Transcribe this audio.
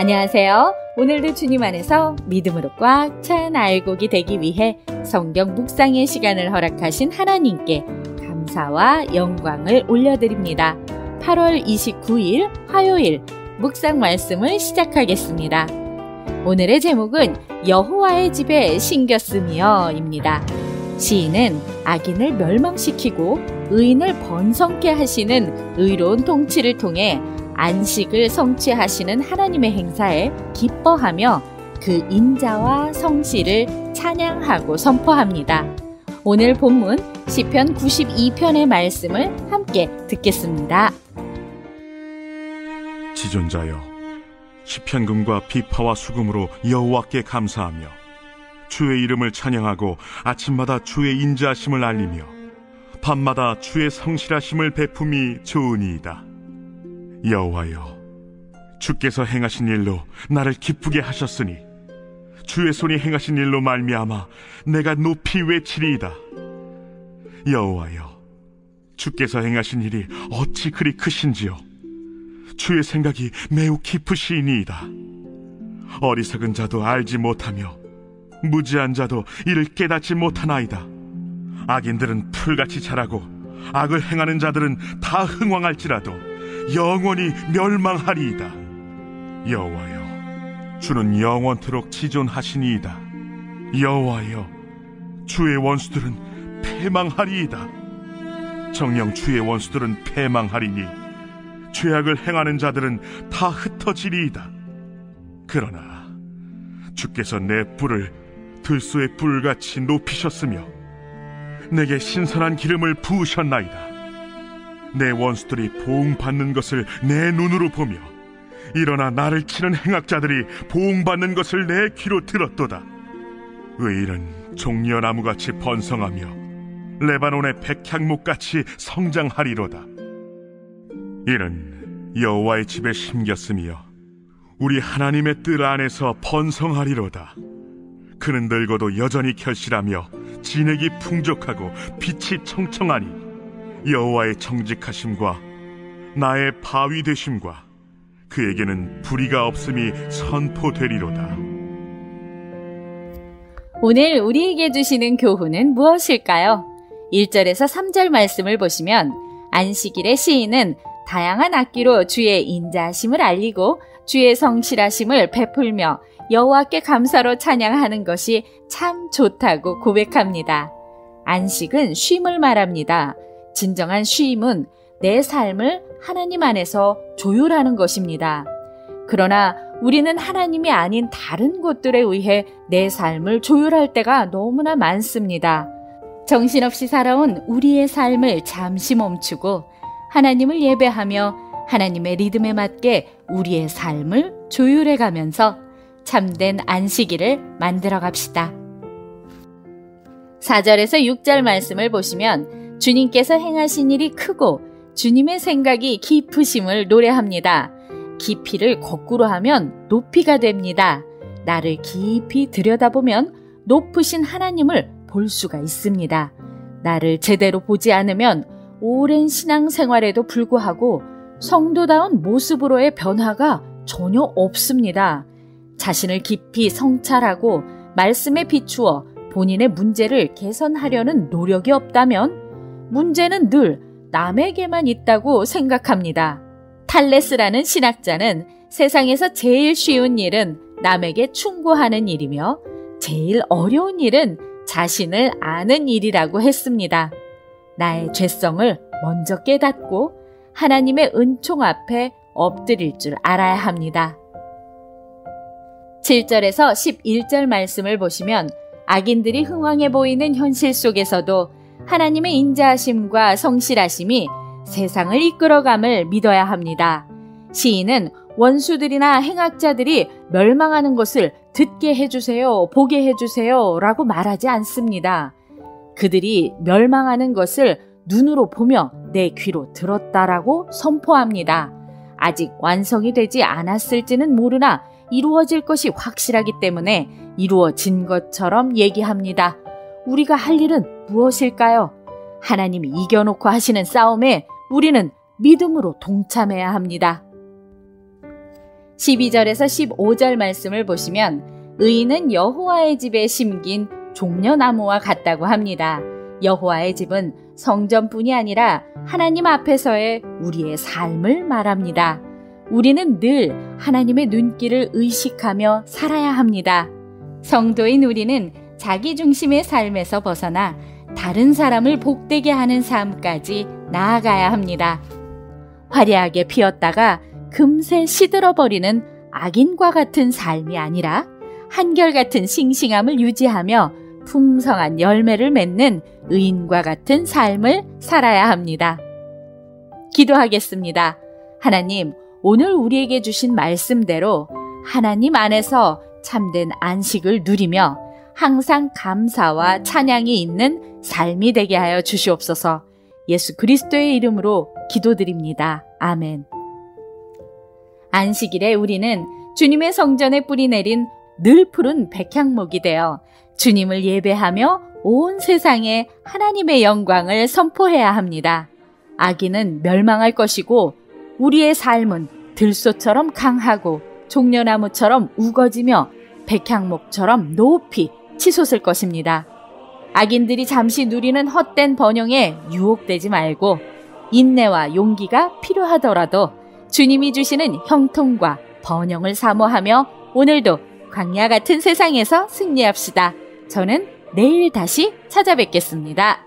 안녕하세요. 오늘도 주님 안에서 믿음으로 꽉 찬 알곡이 되기 위해 성경 묵상의 시간을 허락하신 하나님께 감사와 영광을 올려드립니다. 8월 29일 화요일 묵상 말씀을 시작하겠습니다. 오늘의 제목은 여호와의 집에 신겼으며입니다. 시인은 악인을 멸망시키고 의인을 번성케 하시는 의로운 통치를 통해 안식을 성취하시는 하나님의 행사에 기뻐하며 그 인자와 성실을 찬양하고 선포합니다. 오늘 본문 시편 92편의 말씀을 함께 듣겠습니다. 지존자여, 시편금과 비파와 수금으로 여호와께 감사하며 주의 이름을 찬양하고 아침마다 주의 인자하심을 알리며 밤마다 주의 성실하심을 베품이 좋으니이다. 여호와여, 주께서 행하신 일로 나를 기쁘게 하셨으니 주의 손이 행하신 일로 말미암아 내가 높이 외치리이다. 여호와여, 주께서 행하신 일이 어찌 그리 크신지요. 주의 생각이 매우 깊으시니이다. 어리석은 자도 알지 못하며 무지한 자도 이를 깨닫지 못하나이다. 악인들은 풀같이 자라고 악을 행하는 자들은 다 흥왕할지라도 영원히 멸망하리이다. 여호와여, 주는 영원토록 지존하시니이다. 여호와여, 주의 원수들은 패망하리이다. 정녕 주의 원수들은 패망하리니 죄악을 행하는 자들은 다 흩어지리이다. 그러나 주께서 내 뿔을 들소의 뿔같이 높이셨으며 내게 신선한 기름을 부으셨나이다. 내 원수들이 보응받는 것을 내 눈으로 보며 일어나 나를 치는 행악자들이 보응받는 것을 내 귀로 들었도다. 의인은 종려나무같이 번성하며 레바논의 백향목같이 성장하리로다. 이는 여호와의 집에 심겼으며 우리 하나님의 뜰 안에서 번성하리로다. 그는 늙어도 여전히 결실하며 진액이 풍족하고 빛이 청청하니 여호와의 정직하심과 나의 바위 되심과 그에게는 불의가 없음이 선포되리로다. 오늘 우리에게 주시는 교훈은 무엇일까요? 1절에서 3절 말씀을 보시면 안식일의 시인은 다양한 악기로 주의 인자하심을 알리고 주의 성실하심을 베풀며 여호와께 감사로 찬양하는 것이 참 좋다고 고백합니다. 안식은 쉼을 말합니다. 진정한 쉼은 내 삶을 하나님 안에서 조율하는 것입니다. 그러나 우리는 하나님이 아닌 다른 것들에 의해 내 삶을 조율할 때가 너무나 많습니다. 정신없이 살아온 우리의 삶을 잠시 멈추고 하나님을 예배하며 하나님의 리듬에 맞게 우리의 삶을 조율해가면서 참된 안식일을 만들어 갑시다. 4절에서 6절 말씀을 보시면 주님께서 행하신 일이 크고 주님의 생각이 깊으심을 노래합니다. 깊이를 거꾸로 하면 높이가 됩니다. 나를 깊이 들여다보면 높으신 하나님을 볼 수가 있습니다. 나를 제대로 보지 않으면 오랜 신앙생활에도 불구하고 성도다운 모습으로의 변화가 전혀 없습니다. 자신을 깊이 성찰하고 말씀에 비추어 본인의 문제를 개선하려는 노력이 없다면 문제는 늘 남에게만 있다고 생각합니다. 탈레스라는 신학자는 세상에서 제일 쉬운 일은 남에게 충고하는 일이며 제일 어려운 일은 자신을 아는 일이라고 했습니다. 나의 죄성을 먼저 깨닫고 하나님의 은총 앞에 엎드릴 줄 알아야 합니다. 7절에서 11절 말씀을 보시면 악인들이 흥왕해 보이는 현실 속에서도 하나님의 인자하심과 성실하심이 세상을 이끌어감을 믿어야 합니다. 시인은 원수들이나 행악자들이 멸망하는 것을 듣게 해주세요, 보게 해주세요 라고 말하지 않습니다. 그들이 멸망하는 것을 눈으로 보며 내 귀로 들었다라고 선포합니다. 아직 완성이 되지 않았을지는 모르나 이루어질 것이 확실하기 때문에 이루어진 것처럼 얘기합니다. 우리가 할 일은 무엇일까요? 하나님이 이겨놓고 하시는 싸움에 우리는 믿음으로 동참해야 합니다. 12절에서 15절 말씀을 보시면 의인은 여호와의 집에 심긴 종려나무와 같다고 합니다. 여호와의 집은 성전뿐이 아니라 하나님 앞에서의 우리의 삶을 말합니다. 우리는 늘 하나님의 눈길을 의식하며 살아야 합니다. 성도인 우리는 자기 중심의 삶에서 벗어나 다른 사람을 복되게 하는 삶까지 나아가야 합니다. 화려하게 피었다가 금세 시들어버리는 악인과 같은 삶이 아니라 한결같은 싱싱함을 유지하며 풍성한 열매를 맺는 의인과 같은 삶을 살아야 합니다. 기도하겠습니다. 하나님, 오늘 우리에게 주신 말씀대로 하나님 안에서 참된 안식을 누리며 항상 감사와 찬양이 있는 삶이 되게 하여 주시옵소서. 예수 그리스도의 이름으로 기도드립니다. 아멘. 안식일에 우리는 주님의 성전에 뿌리 내린 늘 푸른 백향목이 되어 주님을 예배하며 온 세상에 하나님의 영광을 선포해야 합니다. 악인은 멸망할 것이고 우리의 삶은 들소처럼 강하고 종려나무처럼 우거지며 백향목처럼 높이 치솟을 것입니다. 악인들이 잠시 누리는 헛된 번영에 유혹되지 말고 인내와 용기가 필요하더라도 주님이 주시는 형통과 번영을 사모하며 오늘도 광야 같은 세상에서 승리합시다. 저는 내일 다시 찾아뵙겠습니다.